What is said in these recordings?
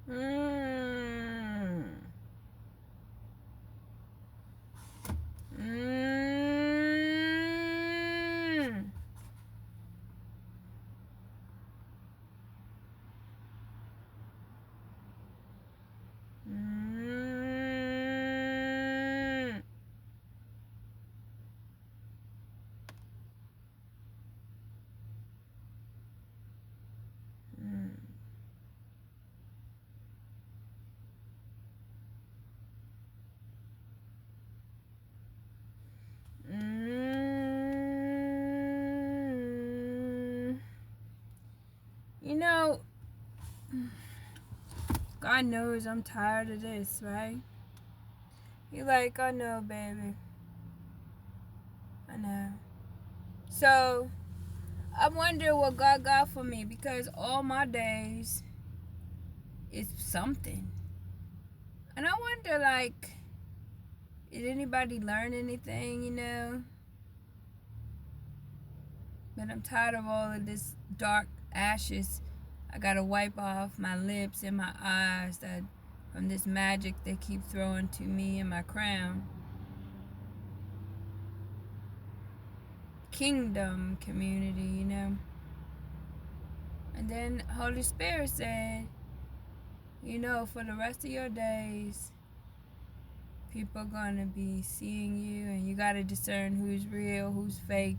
Mm. Mm. Mm. Mm. Mm. You know, God knows I'm tired of this, right? You like, I know, baby. I know. So, I wonder what God got for me because all my days is something. And I wonder, like, did anybody learn anything, But I'm tired of all of this dark ashes. I gotta wipe off my lips and my eyes that from this magic they keep throwing to me and my crown. Kingdom community. And then Holy Spirit said, for the rest of your days, people are gonna be seeing you, and you gotta discern who's real, who's fake.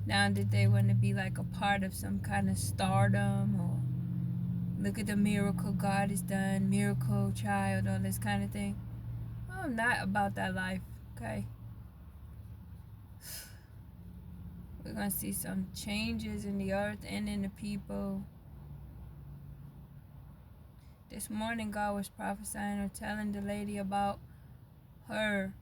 Now that they want to be like a part of some kind of stardom, or look at the miracle God has done, miracle child, all this kind of thing. I'm not about that life, okay? We're gonna see some changes in the earth and in the people. This morning, God was prophesying or telling the lady about her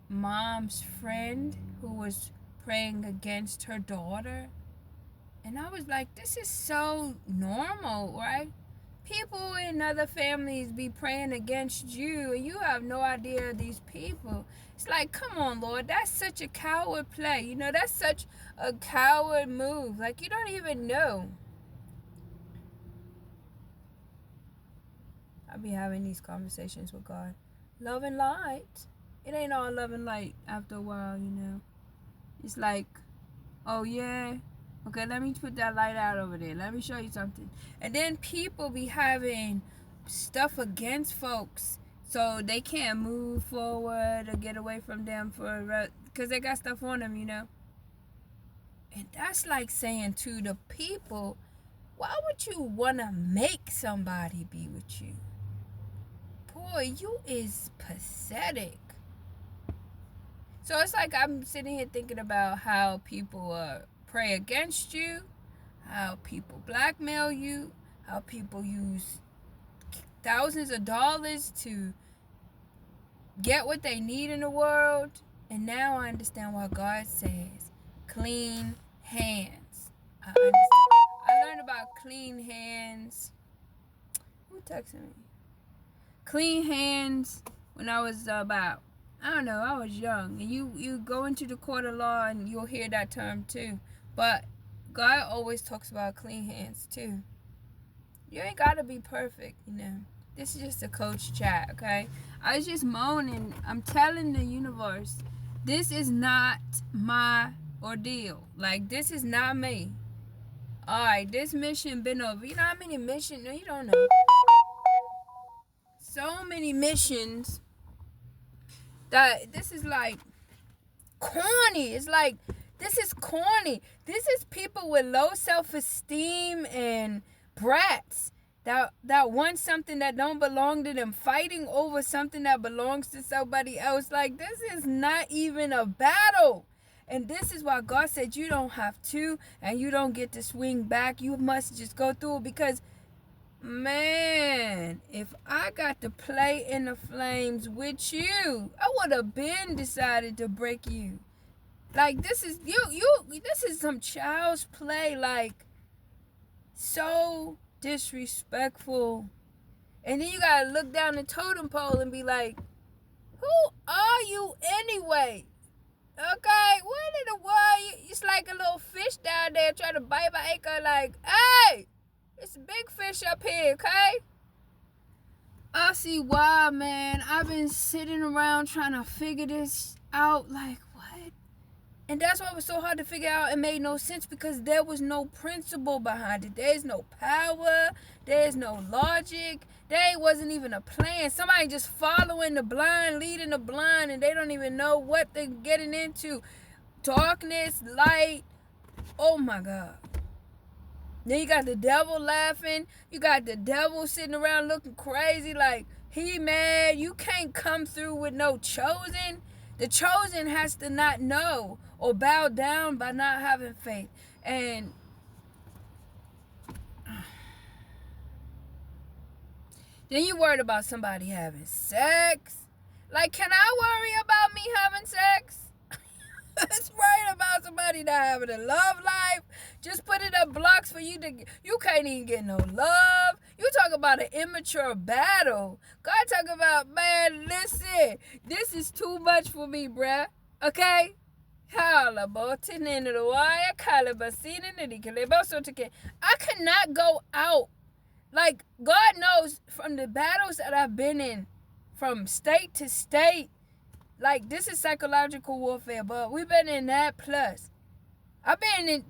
mom's friend who was praying against her daughter. And I was like, this is so normal, right? People in other families be praying against you, and you have no idea these people. It's like, come on, Lord, that's such a coward play. That's such a coward move. Like, you don't even know. I be having these conversations with God. Love and light. It ain't all love and light after a while. It's like, oh yeah, okay, let me put that light out over there. Let me show you something. And then people be having stuff against folks so they can't move forward or get away from them because they got stuff on them. And that's like saying to the people, why would you want to make somebody be with you? Boy, you is pathetic. So it's like I'm sitting here thinking about how people pray against you, how people blackmail you, how people use thousands of dollars to get what they need in the world. And now I understand why God says clean hands. I understand. I learned about clean hands. Who texted me? Clean hands when I was about, I don't know, I was young. And you go into the court of law and you'll hear that term too. But God always talks about clean hands too. You ain't gotta be perfect. This is just a coach chat, okay? I was just moaning. I'm telling the universe, this is not my ordeal. Like, this is not me. Alright, this mission been over. You know how many missions? No, you don't know. So many missions that this is like corny. It's like, this is corny. This is people with low self-esteem and brats that want something that don't belong to them, fighting over something that belongs to somebody else. Like, this is not even a battle. And this is why God said you don't have to, and you don't get to swing back. You must just go through it, because man, if I got to play in the flames with you, I would have been decided to break you. Like, this is this is some child's play, like, so disrespectful. And then you gotta look down the totem pole and be like, who are you anyway? Okay, what in the world? It's like a little fish down there trying to bite my ankle, like, hey! It's big fish up here, okay? I see why, man. I've been sitting around trying to figure this out. Like, what? And that's why it was so hard to figure out. It made no sense because there was no principle behind it. There's no power. There's no logic. There wasn't even a plan. Somebody just following the blind, leading the blind, and they don't even know what they're getting into. Darkness, light. Oh, my God. Then you got the devil laughing. You got the devil sitting around looking crazy like he mad. You can't come through with no chosen. The chosen has to not know or bow down by not having faith. And then you worried about somebody having sex. Like, can I worry about me having sex? It's worried about somebody not having a love life. Just putting up blocks for you to. You can't even get no love. You talk about an immature battle. God talk about, man, listen. This is too much for me, bruh. Okay? I cannot go out. Like, God knows from the battles that I've been in, from state to state, like, this is psychological warfare, but we've been in that plus. I've been in,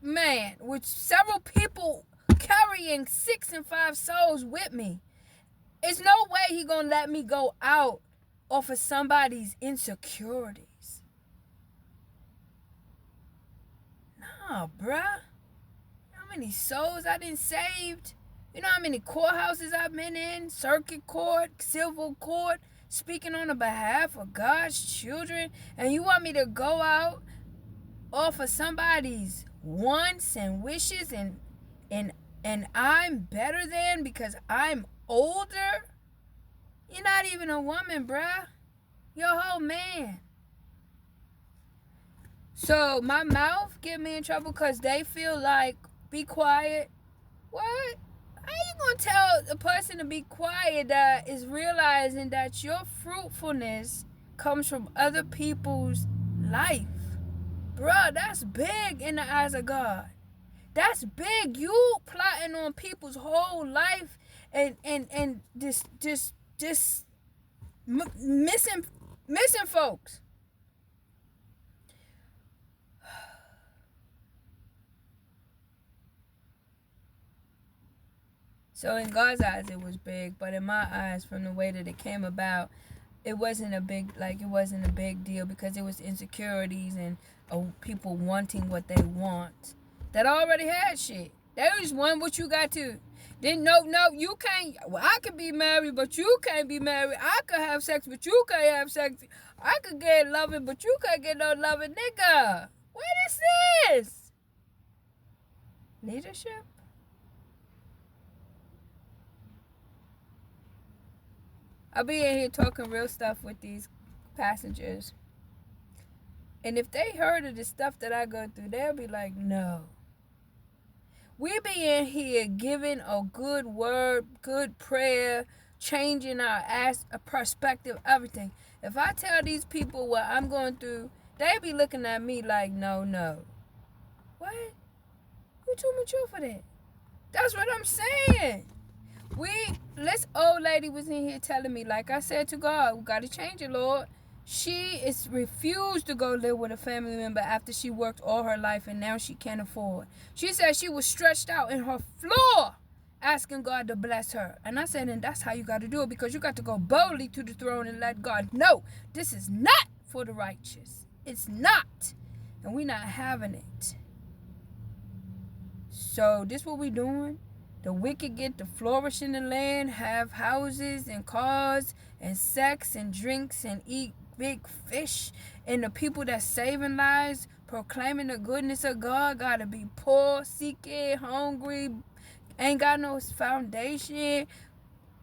man, with several people carrying 6 and 5 souls with me. There's no way he gonna let me go out off of somebody's insecurities. Nah, bruh. You know how many souls I done saved? You know how many courthouses I've been in? Circuit court, civil court, speaking on the behalf of God's children, and you want me to go out off of somebody's wants and wishes and I'm better than because I'm older? You're not even a woman, bruh. You're a whole man. So my mouth get me in trouble because they feel like, be quiet. What? How you gonna tell a person to be quiet that is realizing that your fruitfulness comes from other people's life? Bruh, that's big in the eyes of God. That's big. You plotting on people's whole life and just missing folks. So in God's eyes, it was big, but in my eyes, from the way that it came about, it wasn't a big deal because it was insecurities and people wanting what they want that already had shit. They just want what you got to. Then no, you can't. Well, I could be married, but you can't be married. I could have sex, but you can't have sex. I could get loving, but you can't get no loving, nigga. What is this? Leadership? I'll be in here talking real stuff with these passengers. And if they heard of the stuff that I go through, they'll be like, no. We be in here giving a good word, good prayer, changing our perspective, everything. If I tell these people what I'm going through, they be looking at me like, no. What? You too mature for that. That's what I'm saying. This old lady was in here telling me, like I said to God, we got to change it, Lord. She is refused to go live with a family member after she worked all her life and now she can't afford. She said she was stretched out in her floor asking God to bless her. And I said, and that's how you got to do it, because you got to go boldly to the throne and let God know this is not for the righteous. It's not. And we're not having it. So this what we doing. The wicked get to flourish in the land, have houses and cars and sex and drinks and eat big fish. And the people that's saving lives, proclaiming the goodness of God, gotta be poor, seeking, hungry, ain't got no foundation,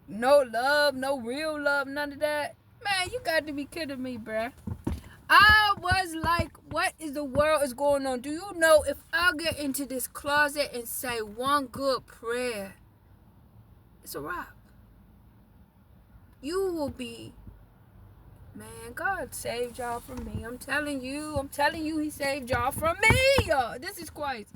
no love, no real love, none of that. Man, you got to be kidding me, bruh. I was like, what is the world is going on? Do you know if I get into this closet and say one good prayer, it's a wrap. You will be, man, God saved y'all from me. I'm telling you, he saved y'all from me, y'all. This is crazy.